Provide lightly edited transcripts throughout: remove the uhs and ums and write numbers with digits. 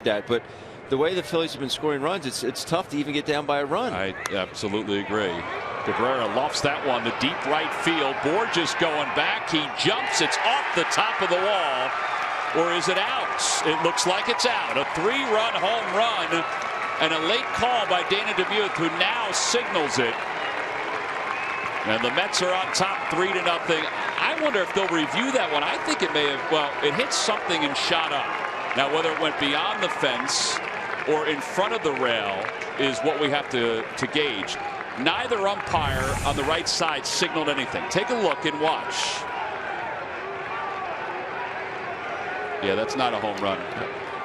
looked at, but the way the Phillies have been scoring runs, it's tough to even get down by a run. I absolutely agree. Cabrera lofts that one to deep right field. Borges going back. He jumps. It's off the top of the wall. Or is it out? It looks like it's out. A 3-run home run and a late call by Dana DeMuth, who now signals it. And the Mets are on top 3-0. I wonder if they'll review that one. I think it may have. Well, it hit something and shot up. Now, whether it went beyond the fence or in front of the rail is what we have to gauge. Neither umpire on the right side signaled anything. Take a look and watch. Yeah, that's not a home run.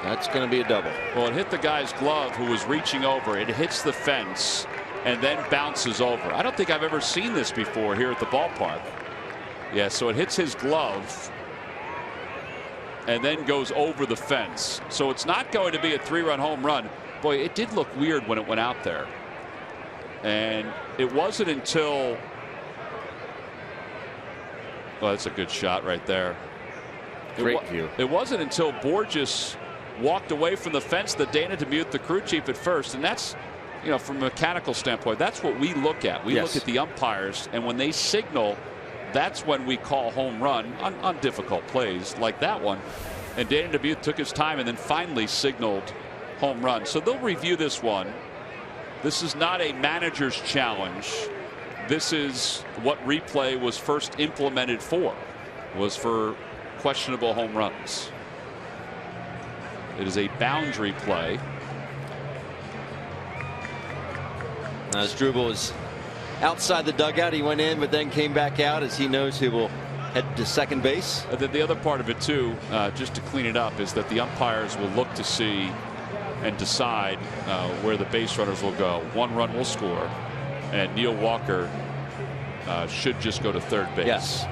That's going to be a double. Well, it hit the guy's glove who was reaching over. It hits the fence and then bounces over. I don't think I've ever seen this before here at the ballpark. Yeah, so it hits his glove and then goes over the fence. So it's not going to be a 3-run home run. Boy, it did look weird when it went out there. And it wasn't until, well, that's a good shot right there. Great view. It wasn't until Borges walked away from the fence that Dana DeMuth, the crew chief at first, and that's, you know, from a mechanical standpoint, that's what we look at. We look at the umpires, and when they signal, that's when we call home run on difficult plays like that one. And Dana DeMuth took his time and then finally signaled home run. So they'll review this one. This is not a manager's challenge. This is what replay was first implemented for, was for questionable home runs. It is a boundary play. Asdrubal is outside the dugout. He went in, but then came back out as he knows he will head to second base. And then the other part of it too, just to clean it up, is that the umpires will look to see and decide where the base runners will go. 1 run will score, and Neil Walker should just go to third base. Yes.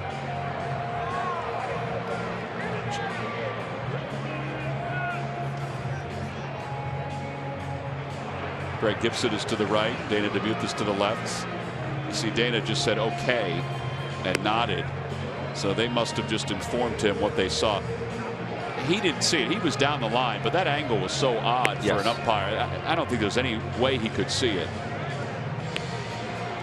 Greg Gibson is to the right. Dana DeMuth is to the left. You see Dana just said okay and nodded. So they must have just informed him what they saw. He didn't see it. He was down the line, but that angle was so odd for an umpire. I don't think there's any way he could see it.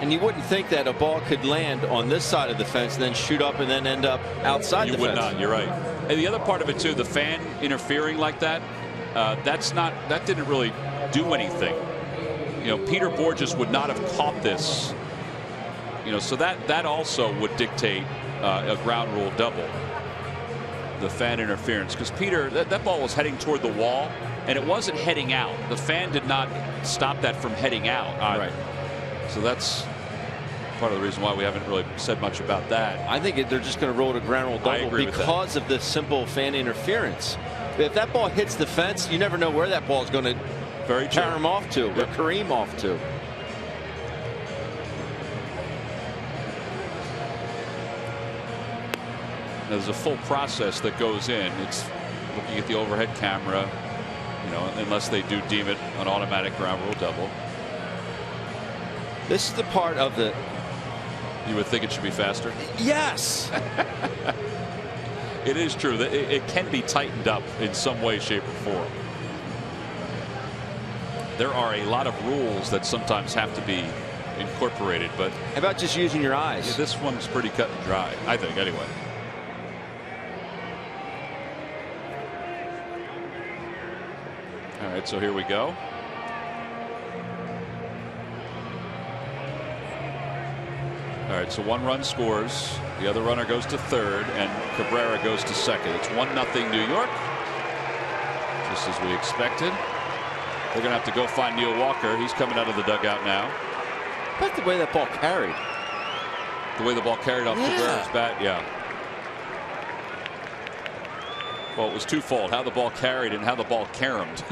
And you wouldn't think that a ball could land on this side of the fence and then shoot up and then end up outside the fence. You would not. You're right. And the other part of it too, the fan interfering like that, that didn't really do anything. You know, Peter Borges would not have caught this. You know, so that also would dictate a ground rule double. The fan interference, because Peter, that ball was heading toward the wall and it wasn't heading out. The fan did not stop that from heading out. Right. So that's part of the reason why we haven't really said much about that. I think they're just going to roll to ground rule double because of the simple fan interference. If that ball hits the fence, you never know where that ball is going to carry him off to, or Kareem off to. There's a full process that goes in. It's looking at the overhead camera, you know, unless they do deem it an automatic ground rule double. This is the part of the. You would think it should be faster. Yes. It is true that it can be tightened up in some way, shape, or form. There are a lot of rules that sometimes have to be incorporated, but how about just using your eyes? Yeah, this one's pretty cut and dry, I think, anyway. All right, so here we go. All right, so 1 run scores. The other runner goes to third, and Cabrera goes to second. It's 1-0 New York, just as we expected. They're going to have to go find Neil Walker. He's coming out of the dugout now. But the way that ball carried. The way the ball carried off Cabrera's bat, yeah. Well, it was twofold: how the ball carried and how the ball caromed.